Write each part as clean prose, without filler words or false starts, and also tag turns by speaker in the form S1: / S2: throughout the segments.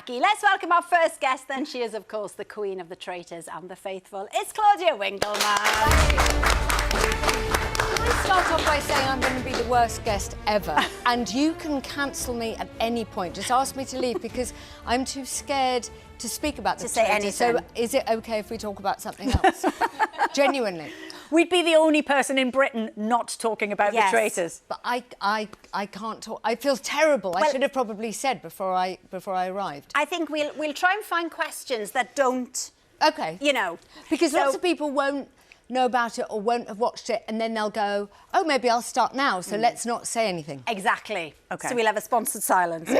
S1: Jackie. Let's welcome our first guest then. She is, of course, the queen of the traitors and the faithful. It's Claudia Winkleman.
S2: Can I start off by saying I'm going to be the worst guest ever, and you can cancel me at any point. Just ask me to leave because I'm too scared to speak about the traitors. So is it okay if we talk about something else? Genuinely.
S3: We'd be the only person in Britain not talking about the traitors.
S2: But I can't talk. I feel terrible. Well, I should have probably said before I arrived.
S1: I think we'll try and find questions that don't.
S2: Okay.
S1: You know,
S2: because lots of people won't know about it or won't have watched it, and then they'll go, oh, maybe I'll start now, so let's not say anything.
S1: Exactly.
S3: Okay.
S1: So we'll have a sponsored silence.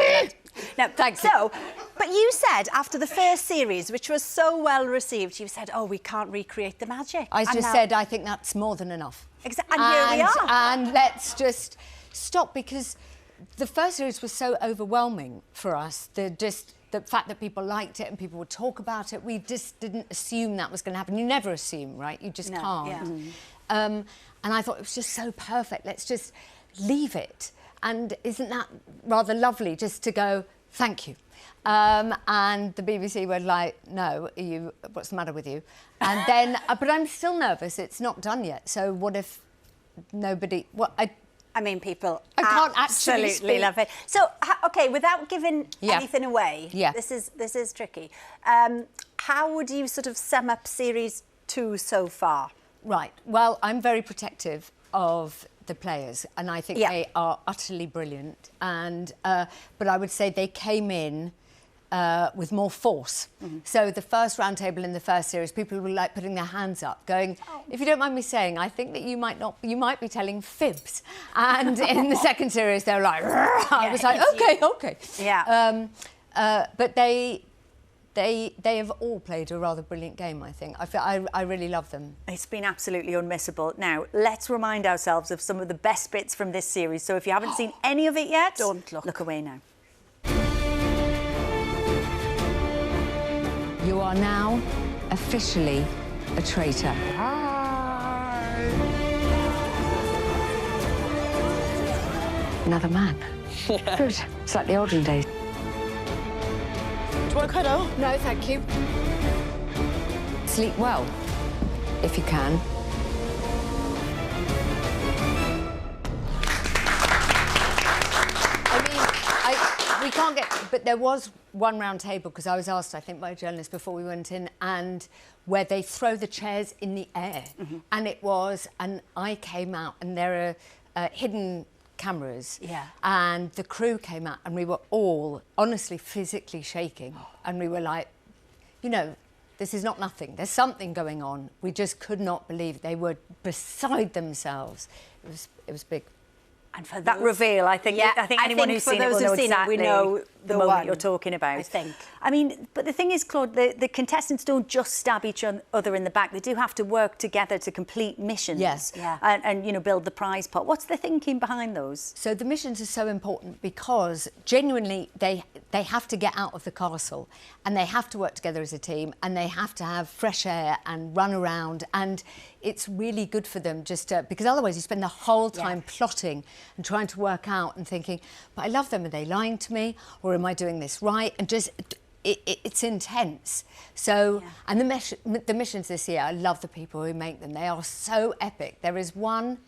S1: No,
S2: thanks.
S1: So, but you said after the first series, which was so well received, you said, oh, we can't recreate the magic.
S2: I just said, I think that's more than enough.
S1: Exactly. And here we are.
S2: And let's just stop, because the first series was so overwhelming for us. The fact that people liked it and people would talk about it, we just didn't assume that was going to happen. You never assume, right? You just can't. Yeah. And I thought it was just so perfect. Let's just leave it. And isn't that rather lovely, just to go, thank you? And the BBC were like, no, what's the matter with you? And then, but I'm still nervous. It's not done yet. So what if nobody... Well,
S1: I mean, people
S2: I can't absolutely
S1: love it. So, OK, without giving anything away, this is tricky. How would you sort of sum up Series 2 so far?
S2: Right. Well, I'm very protective of the players, and I think they are utterly brilliant. And but I would say they came in with more force. So the first round table in the first series, people were like putting their hands up, going, if you don't mind me saying, I think that you might be telling fibs. And in the second series, they were like, I was like, okay.
S1: Yeah.
S2: But they have all played a rather brilliant game, I think. I really love them.
S3: It's been absolutely unmissable. Now, let's remind ourselves of some of the best bits from this series. So if you haven't seen any of it yet,
S1: don't
S3: look away now.
S2: You are now officially a traitor.
S4: Hi.
S2: Another man. Good. It's like the olden days.
S4: Do you want a cuddle?
S2: No, thank you. Sleep well, if you can. We can't get... But there was one round table, because I was asked, I think, by a journalist before we went in, and where they throw the chairs in the air. And it was... And I came out, and there are hidden cameras.
S1: Yeah.
S2: And the crew came out, and we were all, honestly, physically shaking. And we were like, you know, this is not nothing. There's something going on. We just could not believe it. They were beside themselves. It was big.
S3: And for that reveal, I think anyone who's seen it will know exactly
S1: we know
S3: the moment you're talking about.
S1: I think.
S3: I mean, but the thing is, Claude, the contestants don't just stab each other in the back. They do have to work together to complete missions.
S2: Yes.
S3: And you know, build the prize pot. What's the thinking behind those?
S2: So the missions are so important because genuinely they have to get out of the castle, and they have to work together as a team, and they have to have fresh air and run around, and it's really good for them just to, because otherwise you spend the whole time plotting and trying to work out and thinking, but I love them, are they lying to me, or am I doing this right? And just it's intense. So and the missions this year, I love the people who make them. They are so epic. There is one,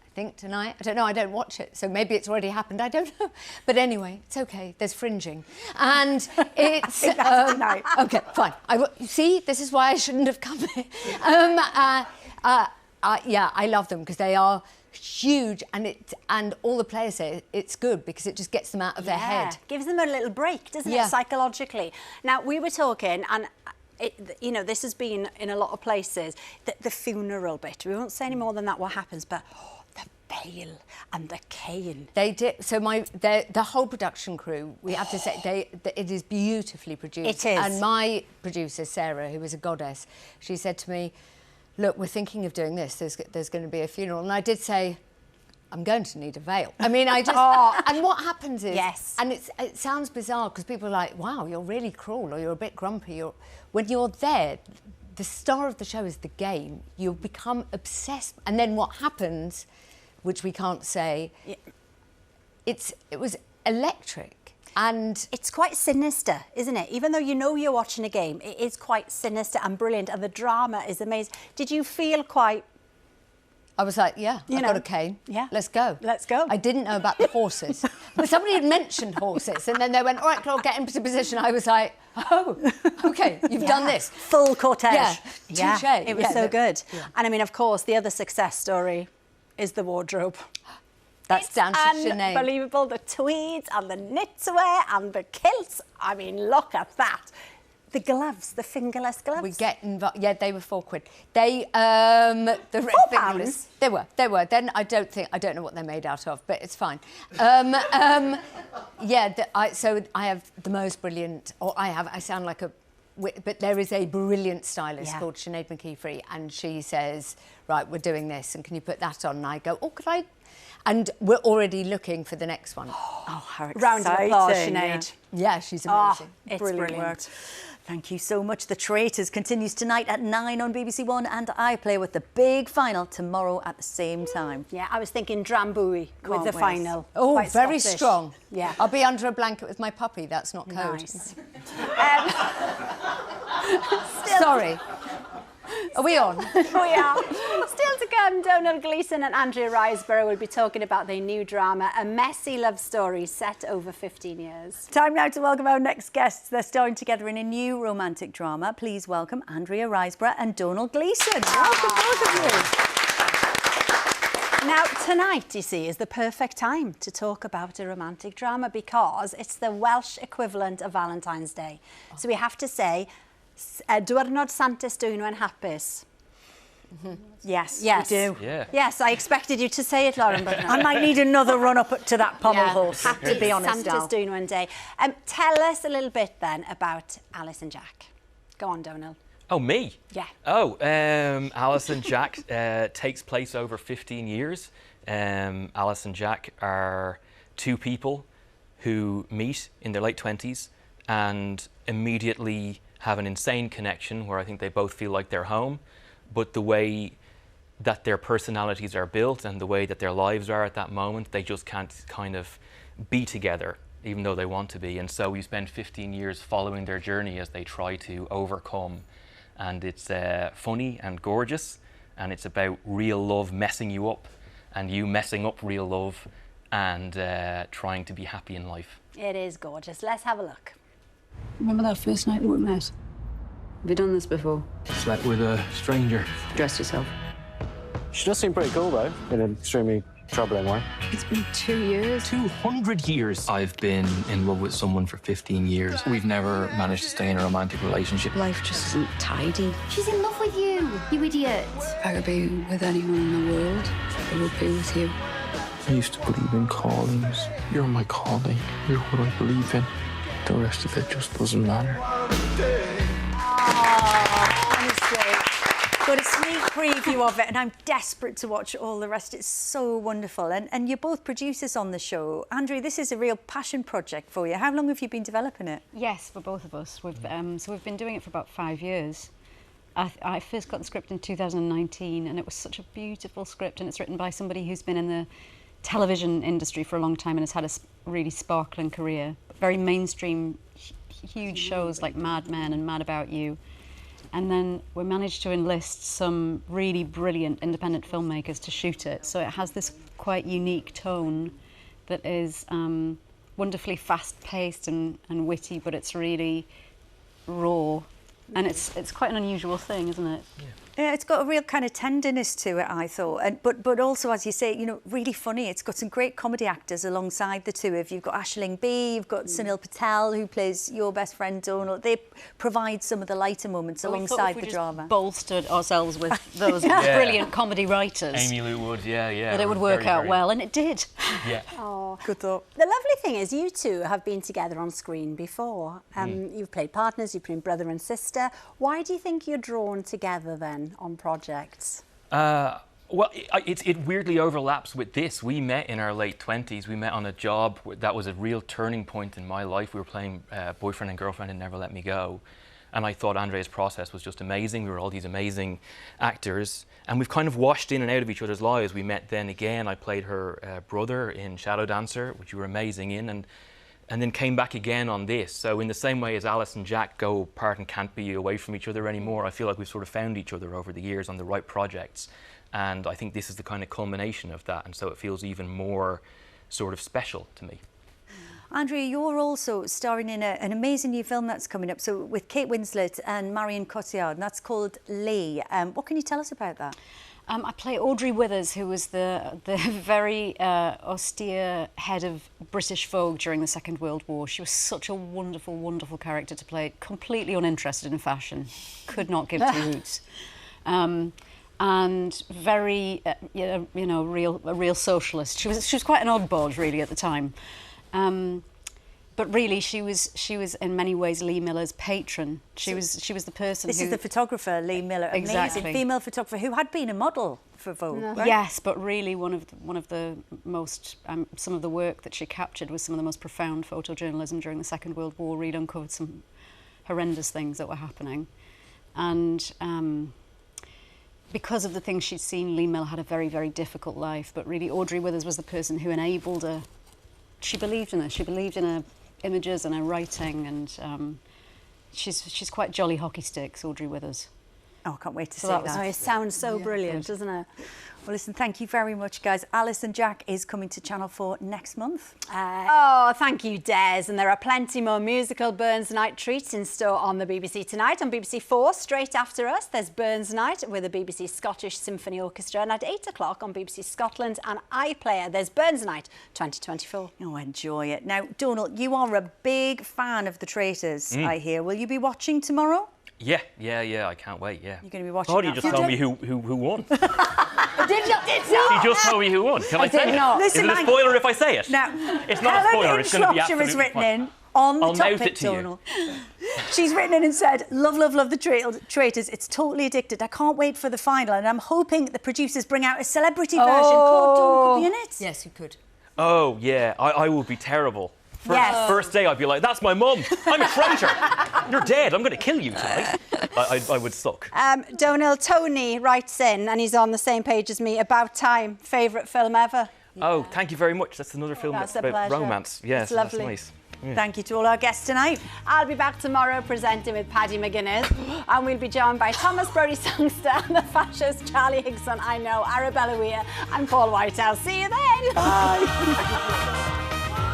S2: I think tonight, I don't know, I don't watch it, so maybe it's already happened, I don't know. But anyway, it's okay, there's fringing. And it's... OK, fine. See, this is why I shouldn't have come here. Yeah, I love them because they are huge, and all the players say it's good because it just gets them out of their head.
S1: Gives them a little break, doesn't it, psychologically? Now, we were talking, and you know, this has been in a lot of places, the funeral bit. We won't say any more than that, what happens, but the veil and the cane.
S2: They did. So the whole production crew, we have to say, it is beautifully produced.
S1: It is.
S2: And my producer, Sarah, who is a goddess, she said to me, look, we're thinking of doing this. There's going to be a funeral. And I did say, I'm going to need a veil. I mean, I just... And what happens is...
S1: Yes.
S2: And it sounds bizarre because people are like, wow, you're really cruel, or you're a bit grumpy. When you're there, the star of the show is the game. You become obsessed. And then what happens, which we can't say, it was electric. And
S1: it's quite sinister, isn't it? Even though you know you're watching a game, it is quite sinister and brilliant, and the drama is amazing. Did you feel quite...
S2: I was like, yeah, I've got a cane.
S1: Yeah.
S2: Let's go.
S1: Let's go.
S2: I didn't know about the horses. But somebody had mentioned horses, and then they went, all right, Claude, get into position. I was like, oh, OK, you've done this.
S3: Full cortège.
S2: Yeah, touche.
S1: It was so good. Yeah. And I mean, of course, the other success story is the wardrobe.
S2: That's down to Sinead.
S1: Unbelievable. The tweeds and the knitwear and the kilts. I mean, look at that. The gloves, the fingerless gloves.
S2: We get involved. Yeah, they were £4. They the
S1: £4?
S2: They were. Then I don't know what they're made out of, but it's fine. Yeah. So I have the most brilliant. I sound like a. But there is a brilliant stylist called Sinead McKeefrey, and she says, right, we're doing this, and can you put that on? And I go, oh, could I? And we're already looking for the next one.
S3: Oh, how exciting.
S1: Round of applause, Sinead.
S2: Yeah, she's amazing.
S1: Oh, it's
S3: Brilliant work. Thank you so much. The Traitors continues tonight at 9 on BBC One, and iPlayer with the big final tomorrow at the same time.
S1: Yeah, I was thinking Drambuie with the final.
S2: Oh,
S1: Quite
S2: very
S1: Scottish.
S2: Strong.
S1: Yeah.
S2: I'll be under a blanket with my puppy. That's not code.
S1: Nice.
S2: Sorry. Are we on?
S1: We are. Still to come, Domhnall, Gleeson and Andrea Riseborough will be talking about their new drama, a messy love story set over 15 years.
S3: Time now to welcome our next guests. They're starring together in a new romantic drama. Please welcome Andrea Riseborough and Domhnall Gleeson. Welcome, both of you.
S1: Now, tonight, you see, is the perfect time to talk about a romantic drama because it's the Welsh equivalent of Valentine's Day. So we have to say, Diwrnod Santes Dwyn yn hapus.
S3: Yes,
S1: we
S3: do.
S5: Yeah.
S1: Yes, I expected you to say it, Lauren, but no.
S3: I might need another run-up to that pommel horse, to be honest,
S1: Santes
S3: Al.
S1: Dwyn Day. Tell us a little bit then about Alice and Jack. Go on, Domhnall.
S5: Oh, me?
S1: Yeah.
S5: Oh, Alice and Jack takes place over 15 years. Alice and Jack are two people who meet in their late 20s and immediately have an insane connection where I think they both feel like they're home, but the way that their personalities are built and the way that their lives are at that moment, they just can't kind of be together, even though they want to be. And so we spend 15 years following their journey as they try to overcome. And it's funny and gorgeous, and it's about real love messing you up and you messing up real love and trying to be happy in life.
S1: It is gorgeous. Let's have a look.
S6: Remember that first night that we met? Have you done this before?
S7: Slept with a stranger.
S6: Dressed yourself?
S7: She does seem pretty cool, though, in an extremely troubling way.
S6: It's been 2 years.
S7: 200 years. I've been in love with someone for 15 years. We've never managed to stay in a romantic relationship.
S6: Life just isn't tidy.
S8: She's in love with you, you idiot.
S6: If I could be with anyone in the world, it would be with you.
S7: I used to believe in callings. You're my calling. You're what I believe in. The rest of it just doesn't matter.
S3: Honestly, got a sneak preview of it, and I'm desperate to watch all the rest. It's so wonderful. And you're both producers on the show. Andrea, this is a real passion project for you. How long have you been developing it?
S9: Yes, for both of us. We've been doing it for about 5 years. I first got the script in 2019, and it was such a beautiful script, and it's written by somebody who's been in the television industry for a long time and has had a really sparkling career. Very mainstream, huge shows like Mad Men and Mad About You. And then we managed to enlist some really brilliant independent filmmakers to shoot it. So it has this quite unique tone that is wonderfully fast-paced and witty, but it's really raw. And it's quite an unusual thing, isn't it?
S5: Yeah.
S3: Yeah, it's got a real kind of tenderness to it, I thought. But also, as you say, you know, really funny. It's got some great comedy actors alongside the two of you. You've got Aisling B, you've got Sunil Patel, who plays your best friend, Domhnall. They provide some of the lighter moments alongside the drama.
S9: Bolstered ourselves with those brilliant comedy writers.
S5: Amy Lou Wood, yeah.
S9: That it would work out well, and it did.
S5: Yeah.
S1: Oh,
S3: good thought.
S1: The lovely thing is you two have been together on screen before. You've played partners, you've been brother and sister. Why do you think you're drawn together then on projects?
S5: Well, it weirdly overlaps with this. We met in our late 20s. We met on a job that was a real turning point in my life. We were playing boyfriend and girlfriend in Never Let Me Go. And I thought Andrea's process was just amazing. We were all these amazing actors. And we've kind of washed in and out of each other's lives. We met then again. I played her brother in Shadow Dancer, which you were amazing in. And and then came back again on this. So in the same way as Alice and Jack go apart and can't be away from each other anymore, I feel like we've sort of found each other over the years on the right projects. And I think this is the kind of culmination of that. And so it feels even more sort of special to me.
S3: Andrea, you're also starring in an amazing new film that's coming up, so with Kate Winslet and Marion Cotillard, and that's called Lee. What can you tell us about that?
S9: I play Audrey Withers, who was the very austere head of British Vogue during the Second World War. She was such a wonderful, wonderful character to play, completely uninterested in fashion, could not give two hoots. And very, a real socialist. She was quite an odd bod, really, at the time. But really, she was in many ways Lee Miller's patron. She was the person. This
S3: is the photographer, Lee Miller,
S9: exactly.
S3: Amazing female photographer who had been a model for Vogue. No. Right?
S9: Yes, but really one of the most some of the work that she captured was some of the most profound photojournalism during the Second World War. Really uncovered some horrendous things that were happening, and because of the things she'd seen, Lee Miller had a very, very difficult life. But really, Audrey Withers was the person who enabled her. She believed in her. She believed in her images and her writing, and she's quite jolly hockey sticks, Audrey Withers.
S3: Oh, I can't wait to see that.
S1: Oh, it sounds so brilliant, doesn't it?
S3: Well, listen, thank you very much, guys. Alice and Jack is coming to Channel 4 next month.
S1: Oh, thank you, Des. And there are plenty more musical Burns Night treats in store on the BBC Tonight. On BBC 4, straight after us, there's Burns Night with the BBC Scottish Symphony Orchestra. And at 8 o'clock on BBC Scotland and iPlayer, there's Burns Night 2024.
S3: Oh, enjoy it. Now, Domhnall, you are a big fan of the Traitors, I hear. Will you be watching tomorrow?
S5: Yeah, I can't wait, yeah.
S3: You're going to be watching
S5: Claudia just told me who won.
S3: Did not.
S5: She just told me who won. Can I say it?
S3: Listen,
S5: is it a spoiler if I say it?
S3: Now,
S5: it's not a spoiler, it's going to be absolutely
S3: has written
S5: fine.
S3: in on the
S5: I'll
S3: topic,
S5: mouth it to
S3: Domhnall. She's written in and said, love the Traitors. It's totally addicted. I can't wait for the final, and I'm hoping the producers bring out a celebrity version. Claude Domhnall could be in it.
S2: Yes, you could.
S5: Oh, yeah, I will be terrible. First day, I'd be like, that's my mum. I'm a traitor. You're dead. I'm going to kill you tonight. I would suck.
S1: Domhnall, Tony writes in, and he's on the same page as me, About Time, favourite film ever.
S5: Oh, thank you very much. That's another film that's about romance. Yes, that's nice.
S3: Yeah. Thank you to all our guests tonight.
S1: I'll be back tomorrow presenting with Paddy McGuinness, and we'll be joined by Thomas Brody Songster and the fascist Charlie Higson, I know, Arabella Weir and Paul Whitehouse. See you then.
S3: Bye.